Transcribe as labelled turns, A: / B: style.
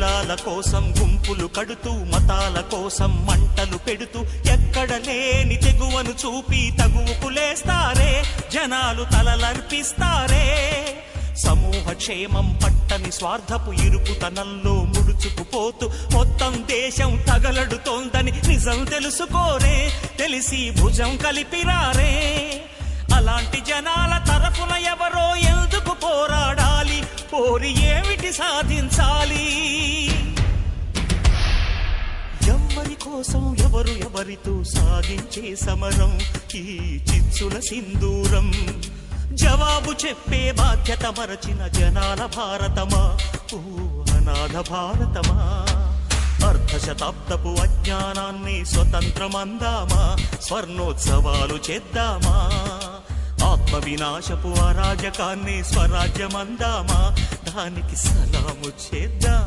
A: కులాల కోసం గుంపులు కడుతూ మతాల కోసం మంటలు పెడుతూ ఎక్కడ లేని తెగువను చూపి తగువుకులేస్తారే జనాలు తలలర్పిస్తారే సమూహ క్షేమం పట్టని స్వార్థపు ఇరుకుతనంలో ముడుచుకుపోతూ మొత్తం దేశం తగలడుతోందని నిజం తెలుసుకోరే తెలిసి భుజం కలిపిరారే అలాంటి జనాల తరఫున ఎవరో ఎందుకు పోరాడాలి పోరి ఏమిటి సాధించాలి ఎవరి కోసం ఎవరితో సాగించే సమరం ఈ చిచ్చుల సింధూరం జవాబు చెప్పే బాధ్యత మరచిన జనాల భారతమా ఓ అనాథ భారతమా అర్ధశతాబ్దపు అజ్ఞానాన్ని స్వతంత్రమందామా స్వర్ణోత్సవాలు చేద్దామా ఆత్మ వినాశపు అరాజకాన్ని స్వరాజ్యమందామా దానికి సలాము చేద్దామా